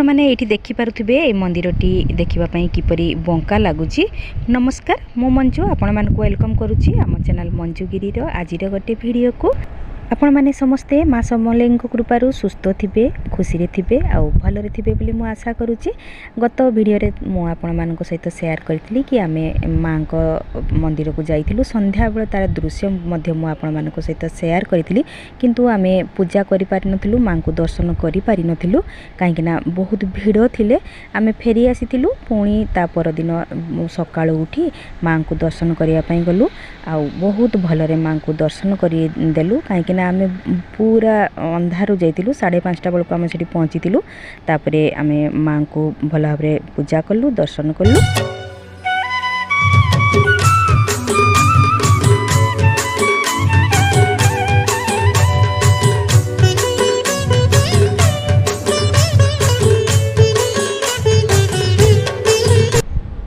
मैंने ये देखिपे ये मंदिरटी देखापी किपरि बंका लगुच। नमस्कार, मो मंजू आपण मानक वेलकम करुच्ची आम चैनल मंजूगिरी आज गोटे वीडियो को। आपण मैंने समस्ते माँ समलेई कृपारू सुस्थ थे, खुशी थे, आउ भलरे थे बोली मु आशा करुच्ची। गत वीडियो रे मु आपण मानक सहित शेयर करी कि आम माँ को मंदिर को जाइलु। संध्या बेले तार दृश्य मु आपण मानक सहित शेयर करी, किंतु आम पूजा करि नथिलु, माँ को दर्शन करि पारि नथिलु कहीं बहुत भीड़ थिले। आम फेरी आसीलु, पुणी ता पर दिन सकाळु उठी माँ को दर्शन करने पई गलु। आउ बहुत भलरे माँ को दर्शन करि देलु कहीं आम पूरा अंधारू जाइलु। 5:30 बेलू आम से पहुँची। तापर आम माँ को भल भाव पूजा कलु, दर्शन कलु।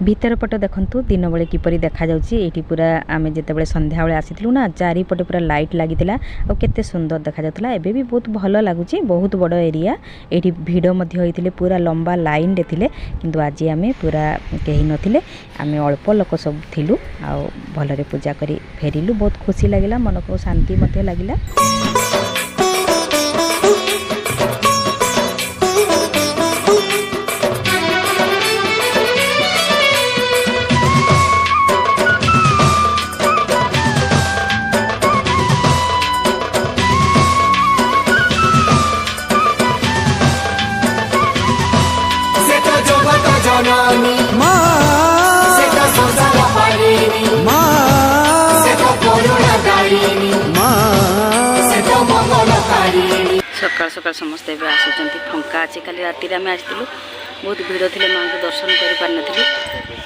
भीतर पट देखंतु दिन बेले किपरि देखा जाउची। एठी पूरा आमे जेते बेले संध्या बेले आसीथिलु ना, चारि पटे पूरा लाइट लागितिला और केते सुंदर देखा जाउतला। एबे भी बहुत भलो लागुची, बहुत बड़ एरिया। एठी भीड़ मध्य होइतिले, पूरा लंबा लाइन रे थिले, किंतु आज आमे पूरा केही नथिले। आमे अल्प लोक सब थिलु आ भलरे पूजा करी फेरिलु। बहुत खुशी लागिला, मन को शांति मध्य लागिला। सकाल सकाल समस्ते आसुँच, फंका अच्छे। खाली राति आम आसलु, बहुत भीड़ थे, माँ को दर्शन कर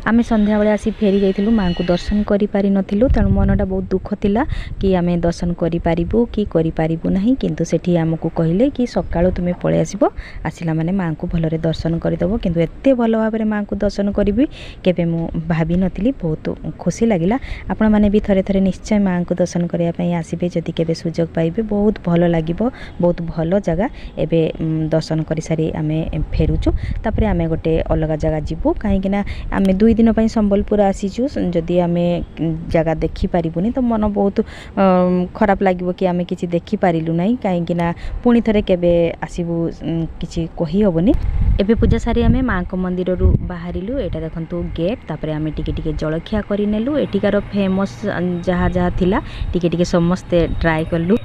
आम संध्या बेले आसी फेरी जाइलु। माँ को दर्शन करि पारि नथिलु, तेणु मनटा बहुत दुख थिला कि आम दर्शन करि पारिबु कि करि पारिबु नहीं। किंतु सेठी आमको कहिले कि सकाळु तुमे पळे आसिबो, आसिला माने माँ को भलरे दर्शन करिदबो। किंतु एते भल भाबरे माँ को दर्शन करिबि केबे मु भाबी नथिली। बहुत खुशी लागिला। आपण माने भी थरे थरे निश्चय माँ को दर्शन करिया पई आसिबे जदि केबे सुजोग पाइबे। बहुत भल लागिबो, बहुत भल जगह। एबे दर्शन करि सारी आमे फेरुचु। तापरे आमे गोटे अलग जगह जिबु, काहे कि ना आमे 2 दिन पर संबलपुर आसीचु। जदि आम जगह देखी पारिबुनी तो मन बहुत खराब लगे कि आम किसी देखी पारिलु नहीं, कहीं पुणी थे केबे आसबू किसी कही हेनी। एबे पूजा सारी आम माँ को मंदिर रू बाहरिलु। एटा देखंतु गेट। तापर आम टिके जलखिया करिनेलु। एठिकार फेमस जहाँ जहाँ थिला टिके टिके समस्ते ट्राए कलु।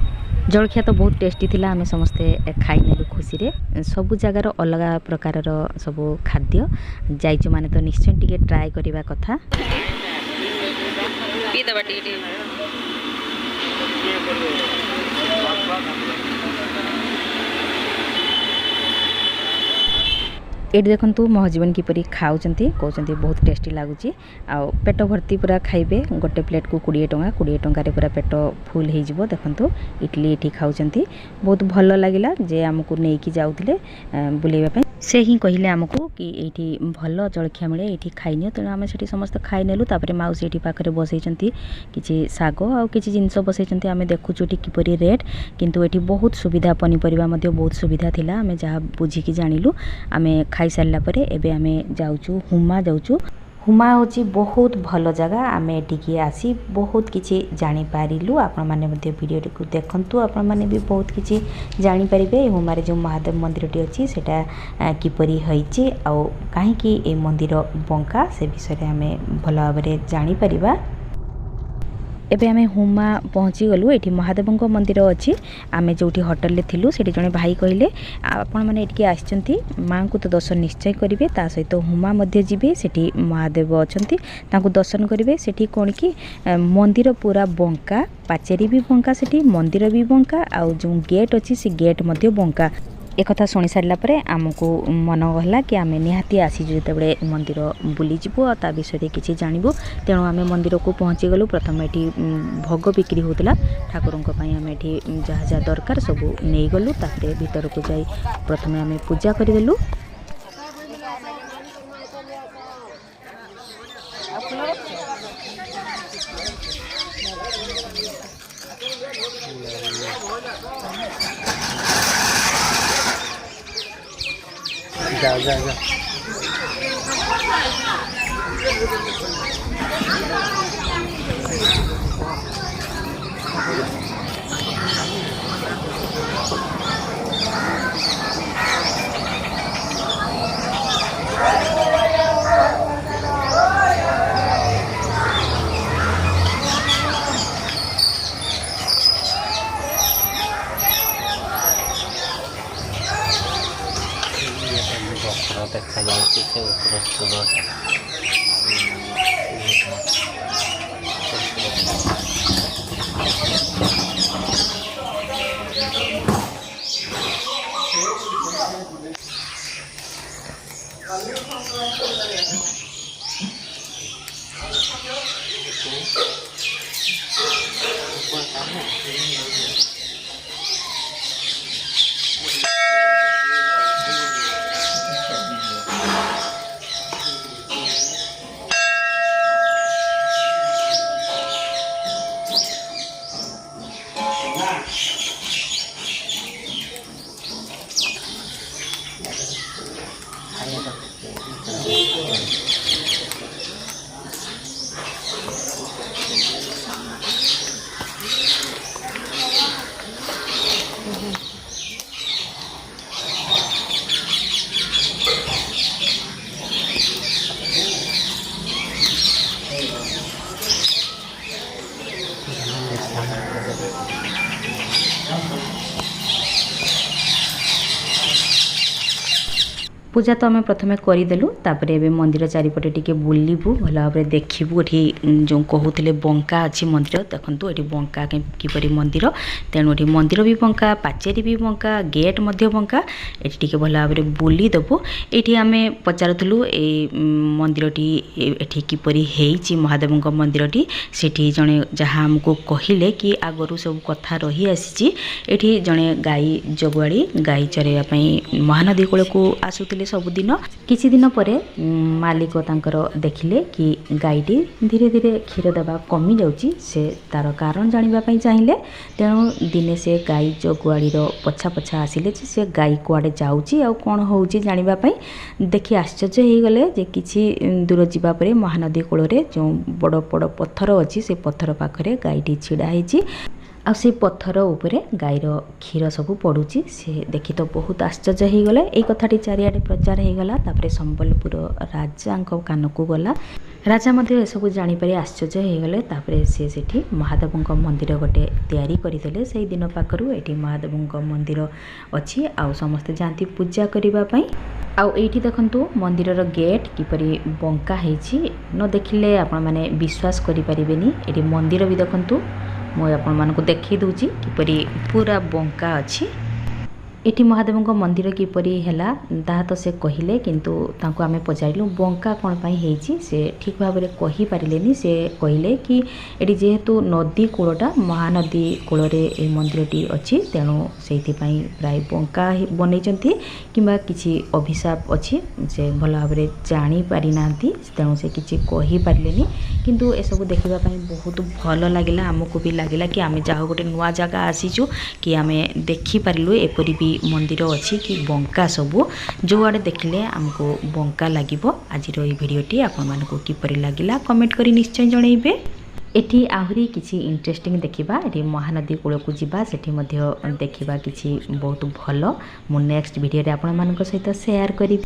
जलखिया तो बहुत टेस्टी थिला, आम समस्ते खाइनेलु खुशी रे। सबु जगार अलग प्रकार सबु खाद्य जाइचु माने तो निश्चय टिके ट्राए करिबा कथा। ये देखंतु मो हजबैंड किपरि खाउचंती, कहउचंती बहुत टेस्टी लागुची। आ पेट भर्ती पूरा खाइबे। गोटे प्लेट को 20 टंका, 20 टंका रे पूरा पेट फुल हे जिवो। देखंतु इडली एठी खाउचंती, बहुत भलो लागिला। जे हमकु नेकी जाउथिले बुलेबा पे से ही कहिले हमकु कि एठी भलो जलखिया मिले, एठी खाइनियो। तेणु आम सेठी समस्त खाइ नेलु। तापरे माउसी एठी पाखरे बसैचंती किछि सागो आ किछि जिंस बसैचंती। आमे देखुचु एठी किपरि रेट, किंतु एठी बहुत सुविधा, पनिपरिबा मध्ये बहुत सुविधा थिला। आमे जहा बुझी कि जानिलु। आमे खाई सारला परे एबे आमे जाउचु हुमा जाउचु। हुमा होची बहुत भलो जगह। आम एटिकी आसी बहुत किछि जानि पारिलु। आपण माने मध्ये वीडियो को देखंतु, आपण माने भी बहुत किछि जानि परिबे। हुमारे जो महादेव मंदिरटी अछि सेटा किपरि होईची आ काहे कि ए मंदिर बंका से विषय रे आमे भलो भाबरे जानि परिबा। एबे आमे हुमा पहुँची गलु। एठी महादेवंक मंदिर अछि। आमे जोठी होटल ले थिलु सेठी जने भाई कहिले आपण माने एठी आछंती, माँ को तो दर्शन निश्चय करिवे, ता सहित हुमा मध्ये जिबे। सेठी महादेव अछंती, तांको दर्शन करिवे। सेठी कोन कि मंदिर पूरा बंका, पाचेरी भी बंका, सेठी मंदिर भी बंका, आ जो गेट अछि से गेट मध्ये बंका। एक कथा शुणी सारा पर आमको मन गला कि आम निहाती आसी जिते मंदिर बुली जीवु ता विषय किसी जानबू। तेणु आम मंदिर को पहुँची गलु। प्रथम ये भोग बिक्री होता ठाकुर आम ये जहाँ जहाँ दरकार सब नहीं गलु। तापर भीतर को जाई प्रथम आम पूजा करदेलु। जा जा जा देखा जाए से पूजा तो आम प्रथम करदेलु तापर ए मंदिर चारिपटे टिके बुलबू भल भाव देखू ये जो कहते बंका अच्छी मंदिर देखूँ ये बंका किपरि मंदिर तेणु ये मंदिर भी बंका पाचेरी भी बंका गेट बंका ये भल भाव बुलीदेबू ये आम पचारूँ ये मंदिरटी ये किपरि है महादेव मंदिरटी से जड़े जहाँ आमको कहले कि आगु सब कथा रही आसी ये जड़े गाई जगुआड़ी गाई चरवाई महानदी कूल को आसुले सबुदिन किछि दिन परे मालिक तांकर देखिले कि गाईटी धीरे धीरे क्षीर देवा कमी जाउची से तार कारण जानिबा पई चाहिए तेणु दिने से गाई जो गुआड़ीर पछा पछा आसिले से गाई कुआडे जाउची आ कोन होउची जानिबा पई देखि आश्चर्य हो गले जे किछि दूर जीवा परे महानदी कूल रे जो बड़ बड़ पत्थर अछि से पत्थर पाखरे गाईटी छिड़ा ହେଇची आ से पत्थर उपरे गाईर क्षीर सब पड़ुची से देखी तो बहुत आश्चर्य हो गले ये कथाटी चारिआडे प्रचार हो गला तापरे संबलपुर राजा कान को गला राजा मध्य ए सब जानिपारे आश्चर्य हो गले तापरे से सेठी महादेव मंदिर गोटे तैयारी करथिले से दिन पाखरु एठी महादेव मंदिर अछि आ समस्त जानती पूजा करिबा पई आ एठी देखंतु मंदिरर गेट किपरि बंका ହେଇଛି न देखिले आपण माने विश्वास करि परिबेनी एठी मंदिर भी देखंतु मैं आपको देखी दूची किपरि पूरा बंका अच्छी एटी महादेव मंदिर किपरि हैला ता तो से कहले किंतु तांको आमे पचारिलु बंका कोन पई हेची से ठीक भाव में कहि पारिलेनी से कहले कि एटी जेहेतु नदी कूलटा महानदी कूल रे ए मंदिरटी अछि तेणु सेति पई प्राय बंका बनैचंती किबा किछि अभिशाप अछि से भल भाव में जानी पारि नांती तेणु से किछि कहि पारिलेनी किंतु ए सब देखिबा पई बहुत भल लागिला हमको भी लागिला कि आमे जाहो गोटे नुआ जगह आसीचु कि आमे देखि पारिलु एपरि भी मंदिर अच्छी कि बंका सबू जो आड़े देखले आमको बंका लगे आज भिडियोटी आपण मानक किपरि लागिला कमेंट करी निश्चय जनइबे एठी आहरी किछि इंटरेस्टिंग देखिबा एठी महानदी कूल को जिबा सेठी मध्य देखिबा किछि बहुत भलो मु नेक्स्ट वीडियो रे आपण मानक सहित शेयर करी।